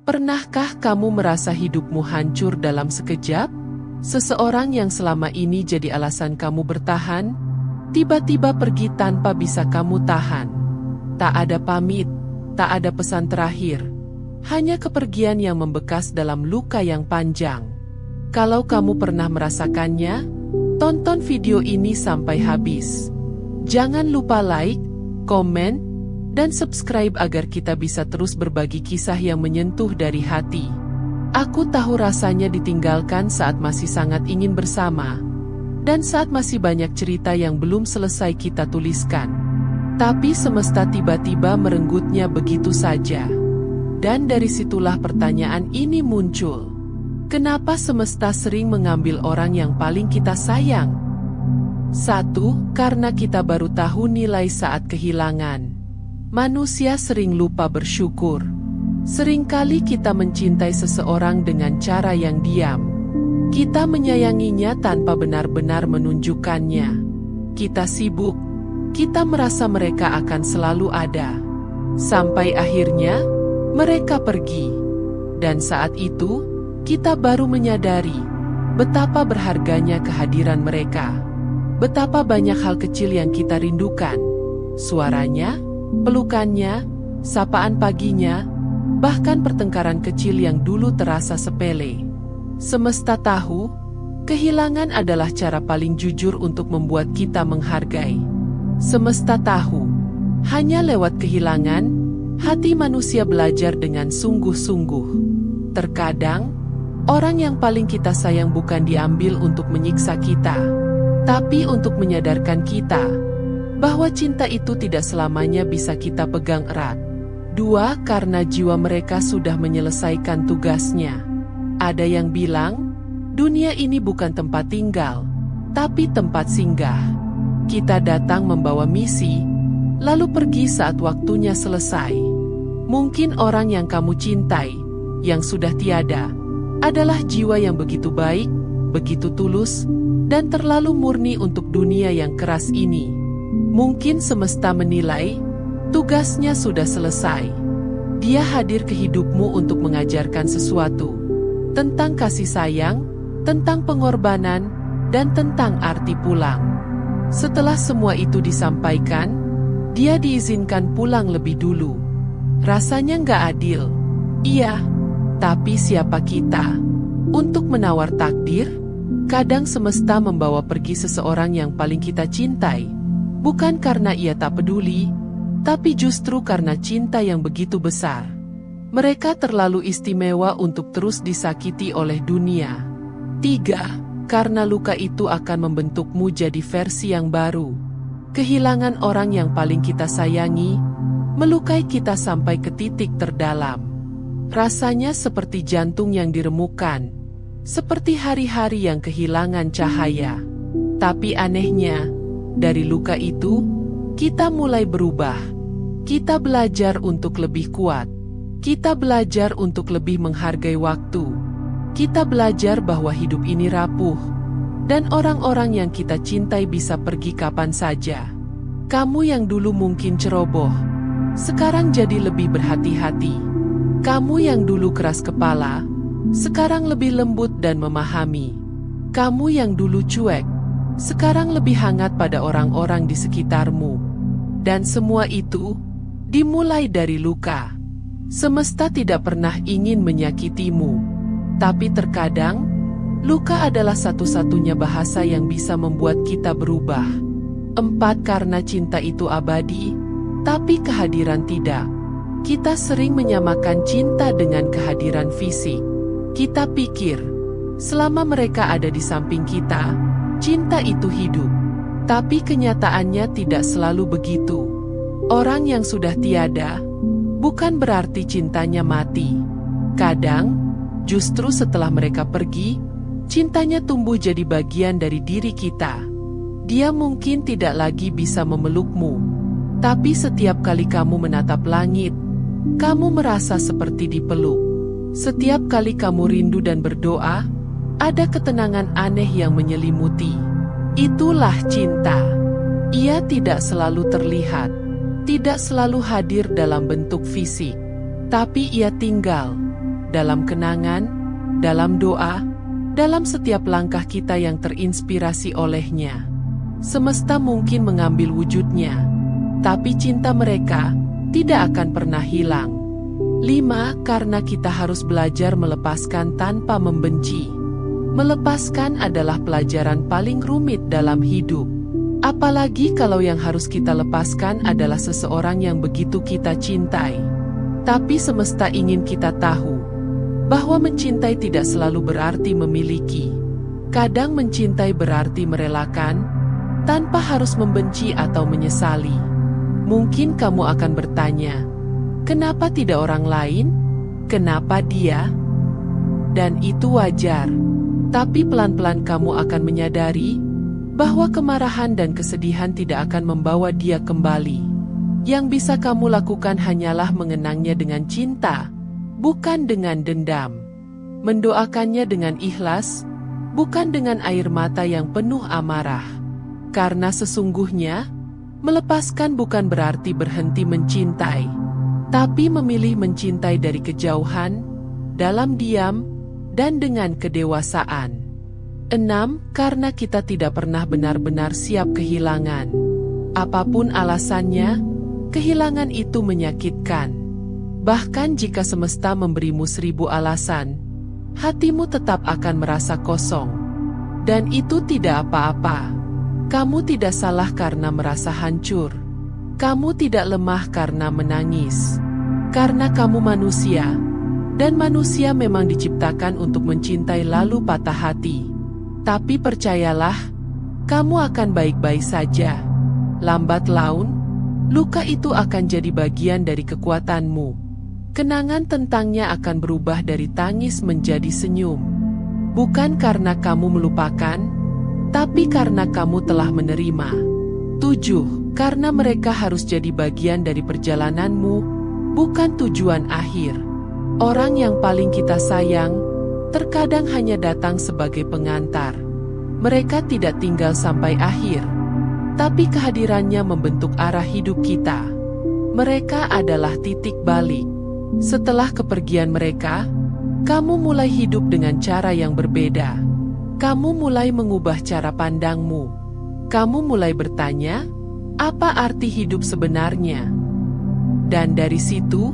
Pernahkah kamu merasa hidupmu hancur dalam sekejap? Seseorang yang selama ini jadi alasan kamu bertahan, tiba-tiba pergi tanpa bisa kamu tahan. Tak ada pamit, tak ada pesan terakhir. Hanya kepergian yang membekas dalam luka yang panjang. Kalau kamu pernah merasakannya, tonton video ini sampai habis. Jangan lupa like, komen, dan subscribe agar kita bisa terus berbagi kisah yang menyentuh dari hati. Aku tahu rasanya ditinggalkan saat masih sangat ingin bersama, dan saat masih banyak cerita yang belum selesai kita tuliskan. Tapi semesta tiba-tiba merenggutnya begitu saja. Dan dari situlah pertanyaan ini muncul. Kenapa semesta sering mengambil orang yang paling kita sayang? 1. Karena kita baru tahu nilai saat kehilangan. Manusia sering lupa bersyukur. Seringkali kita mencintai seseorang dengan cara yang diam. Kita menyayanginya tanpa benar-benar menunjukkannya. Kita sibuk. Kita merasa mereka akan selalu ada. Sampai akhirnya, mereka pergi. Dan saat itu, kita baru menyadari betapa berharganya kehadiran mereka. Betapa banyak hal kecil yang kita rindukan. Suaranya, pelukannya, sapaan paginya, bahkan pertengkaran kecil yang dulu terasa sepele. Semesta tahu, kehilangan adalah cara paling jujur untuk membuat kita menghargai. Semesta tahu, hanya lewat kehilangan, hati manusia belajar dengan sungguh-sungguh. Terkadang, orang yang paling kita sayang bukan diambil untuk menyiksa kita, tapi untuk menyadarkan kita bahwa cinta itu tidak selamanya bisa kita pegang erat. 2. Karena jiwa mereka sudah menyelesaikan tugasnya. Ada yang bilang, dunia ini bukan tempat tinggal, tapi tempat singgah. Kita datang membawa misi, lalu pergi saat waktunya selesai. Mungkin orang yang kamu cintai, yang sudah tiada, adalah jiwa yang begitu baik, begitu tulus, dan terlalu murni untuk dunia yang keras ini. Mungkin semesta menilai, tugasnya sudah selesai. Dia hadir ke hidupmu untuk mengajarkan sesuatu. Tentang kasih sayang, tentang pengorbanan, dan tentang arti pulang. Setelah semua itu disampaikan, dia diizinkan pulang lebih dulu. Rasanya nggak adil. Iya, tapi siapa kita untuk menawar takdir? Kadang semesta membawa pergi seseorang yang paling kita cintai. Bukan karena ia tak peduli, tapi justru karena cinta yang begitu besar. Mereka terlalu istimewa untuk terus disakiti oleh dunia. 3. Karena luka itu akan membentukmu jadi versi yang baru. Kehilangan orang yang paling kita sayangi, melukai kita sampai ke titik terdalam. Rasanya seperti jantung yang diremukkan, seperti hari-hari yang kehilangan cahaya. Tapi anehnya, dari luka itu, kita mulai berubah. Kita belajar untuk lebih kuat. Kita belajar untuk lebih menghargai waktu. Kita belajar bahwa hidup ini rapuh. Dan orang-orang yang kita cintai bisa pergi kapan saja. Kamu yang dulu mungkin ceroboh, sekarang jadi lebih berhati-hati. Kamu yang dulu keras kepala, sekarang lebih lembut dan memahami. Kamu yang dulu cuek, sekarang lebih hangat pada orang-orang di sekitarmu. Dan semua itu dimulai dari luka. Semesta tidak pernah ingin menyakitimu. Tapi terkadang, luka adalah satu-satunya bahasa yang bisa membuat kita berubah. 4. Karena cinta itu abadi, tapi kehadiran tidak. Kita sering menyamakan cinta dengan kehadiran fisik. Kita pikir, selama mereka ada di samping kita, cinta itu hidup. Tapi kenyataannya tidak selalu begitu. Orang yang sudah tiada, bukan berarti cintanya mati. Kadang, justru setelah mereka pergi, cintanya tumbuh jadi bagian dari diri kita. Dia mungkin tidak lagi bisa memelukmu, tapi setiap kali kamu menatap langit, kamu merasa seperti dipeluk. Setiap kali kamu rindu dan berdoa, ada ketenangan aneh yang menyelimuti. Itulah cinta. Ia tidak selalu terlihat, tidak selalu hadir dalam bentuk fisik, tapi ia tinggal dalam kenangan, dalam doa, dalam setiap langkah kita yang terinspirasi olehnya. Semesta mungkin mengambil wujudnya, tapi cinta mereka tidak akan pernah hilang. 5. Karena kita harus belajar melepaskan tanpa membenci. Melepaskan adalah pelajaran paling rumit dalam hidup. Apalagi kalau yang harus kita lepaskan adalah seseorang yang begitu kita cintai. Tapi semesta ingin kita tahu bahwa mencintai tidak selalu berarti memiliki. Kadang mencintai berarti merelakan, tanpa harus membenci atau menyesali. Mungkin kamu akan bertanya, kenapa tidak orang lain? Kenapa dia? Dan itu wajar. Tapi pelan-pelan kamu akan menyadari bahwa kemarahan dan kesedihan tidak akan membawa dia kembali. Yang bisa kamu lakukan hanyalah mengenangnya dengan cinta, bukan dengan dendam. Mendoakannya dengan ikhlas, bukan dengan air mata yang penuh amarah. Karena sesungguhnya, melepaskan bukan berarti berhenti mencintai, tapi memilih mencintai dari kejauhan, dalam diam, dan dengan kedewasaan. 6. Karena kita tidak pernah benar-benar siap kehilangan. Apapun alasannya, kehilangan itu menyakitkan. Bahkan jika semesta memberimu 1000 alasan, hatimu tetap akan merasa kosong. Dan itu tidak apa-apa. Kamu tidak salah karena merasa hancur. Kamu tidak lemah karena menangis. Karena kamu manusia. Dan manusia memang diciptakan untuk mencintai lalu patah hati. Tapi percayalah, kamu akan baik-baik saja. Lambat laun, luka itu akan jadi bagian dari kekuatanmu. Kenangan tentangnya akan berubah dari tangis menjadi senyum. Bukan karena kamu melupakan, tapi karena kamu telah menerima. 7. Karena mereka harus jadi bagian dari perjalananmu, bukan tujuan akhir. Orang yang paling kita sayang, terkadang hanya datang sebagai pengantar. Mereka tidak tinggal sampai akhir, tapi kehadirannya membentuk arah hidup kita. Mereka adalah titik balik. Setelah kepergian mereka, kamu mulai hidup dengan cara yang berbeda. Kamu mulai mengubah cara pandangmu. Kamu mulai bertanya, apa arti hidup sebenarnya? Dan dari situ,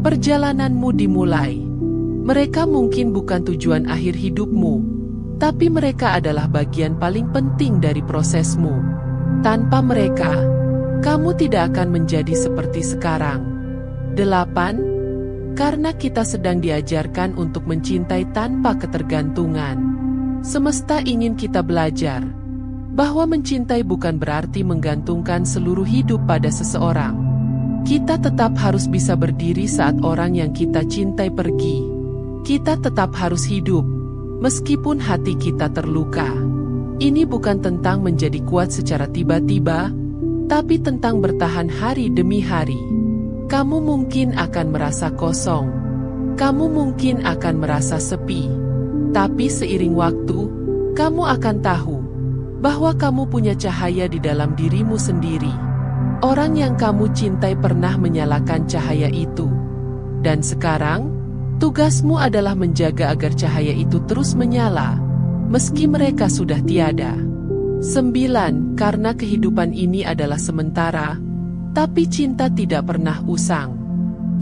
perjalananmu dimulai. Mereka mungkin bukan tujuan akhir hidupmu, tapi mereka adalah bagian paling penting dari prosesmu. Tanpa mereka, kamu tidak akan menjadi seperti sekarang. 8. Karena kita sedang diajarkan untuk mencintai tanpa ketergantungan. Semesta ingin kita belajar bahwa mencintai bukan berarti menggantungkan seluruh hidup pada seseorang. Kita tetap harus bisa berdiri saat orang yang kita cintai pergi. Kita tetap harus hidup, meskipun hati kita terluka. Ini bukan tentang menjadi kuat secara tiba-tiba, tapi tentang bertahan hari demi hari. Kamu mungkin akan merasa kosong. Kamu mungkin akan merasa sepi. Tapi seiring waktu, kamu akan tahu bahwa kamu punya cahaya di dalam dirimu sendiri. Orang yang kamu cintai pernah menyalakan cahaya itu. Dan sekarang, tugasmu adalah menjaga agar cahaya itu terus menyala, meski mereka sudah tiada. 9. Karena kehidupan ini adalah sementara, tapi cinta tidak pernah usang.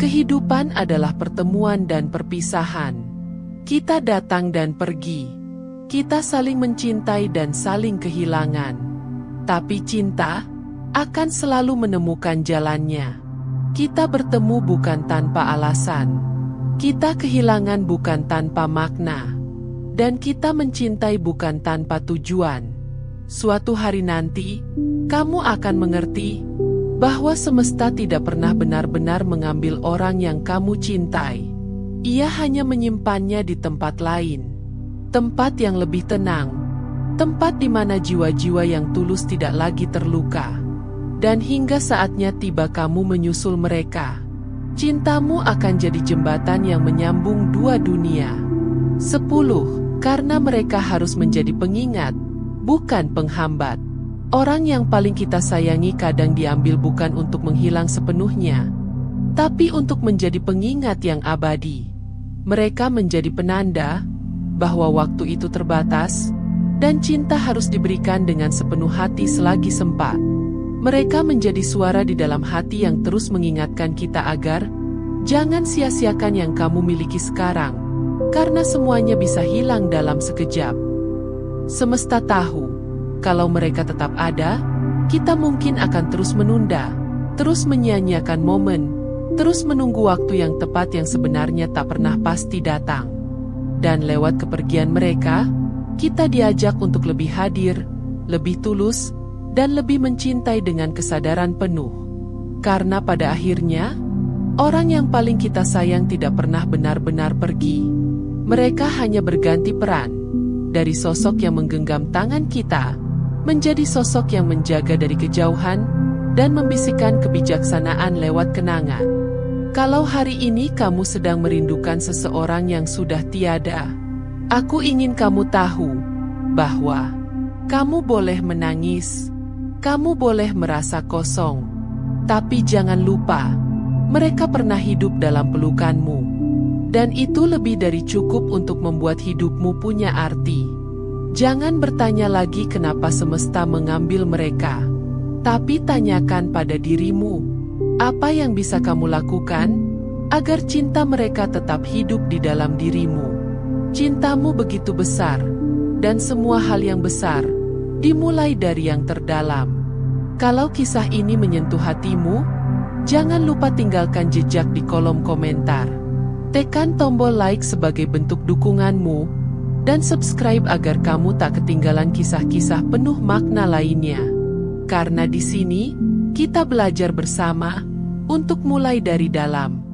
Kehidupan adalah pertemuan dan perpisahan. Kita datang dan pergi. Kita saling mencintai dan saling kehilangan. Tapi cinta akan selalu menemukan jalannya. Kita bertemu bukan tanpa alasan. Kita kehilangan bukan tanpa makna. Dan kita mencintai bukan tanpa tujuan. Suatu hari nanti, kamu akan mengerti bahwa semesta tidak pernah benar-benar mengambil orang yang kamu cintai. Ia hanya menyimpannya di tempat lain. Tempat yang lebih tenang. Tempat di mana jiwa-jiwa yang tulus tidak lagi terluka. Dan hingga saatnya tiba kamu menyusul mereka. Cintamu akan jadi jembatan yang menyambung dua dunia. 10. Karena mereka harus menjadi pengingat, bukan penghambat. Orang yang paling kita sayangi kadang diambil bukan untuk menghilang sepenuhnya, tapi untuk menjadi pengingat yang abadi. Mereka menjadi penanda bahwa waktu itu terbatas dan cinta harus diberikan dengan sepenuh hati selagi sempat. Mereka menjadi suara di dalam hati yang terus mengingatkan kita agar jangan sia-siakan yang kamu miliki sekarang, karena semuanya bisa hilang dalam sekejap. Semesta tahu, kalau mereka tetap ada, kita mungkin akan terus menunda, terus menyia-nyiakan momen, terus menunggu waktu yang tepat yang sebenarnya tak pernah pasti datang. Dan lewat kepergian mereka, kita diajak untuk lebih hadir, lebih tulus, dan lebih mencintai dengan kesadaran penuh. Karena pada akhirnya, orang yang paling kita sayang tidak pernah benar-benar pergi. Mereka hanya berganti peran, dari sosok yang menggenggam tangan kita, menjadi sosok yang menjaga dari kejauhan, dan membisikkan kebijaksanaan lewat kenangan. Kalau hari ini kamu sedang merindukan seseorang yang sudah tiada, aku ingin kamu tahu bahwa kamu boleh menangis, kamu boleh merasa kosong, tapi jangan lupa, mereka pernah hidup dalam pelukanmu. Dan itu lebih dari cukup untuk membuat hidupmu punya arti. Jangan bertanya lagi kenapa semesta mengambil mereka, tapi tanyakan pada dirimu, apa yang bisa kamu lakukan agar cinta mereka tetap hidup di dalam dirimu. Cintamu begitu besar, dan semua hal yang besar dimulai dari yang terdalam. Kalau kisah ini menyentuh hatimu, jangan lupa tinggalkan jejak di kolom komentar. Tekan tombol like sebagai bentuk dukunganmu, dan subscribe agar kamu tak ketinggalan kisah-kisah penuh makna lainnya. Karena di sini, kita belajar bersama untuk mulai dari dalam.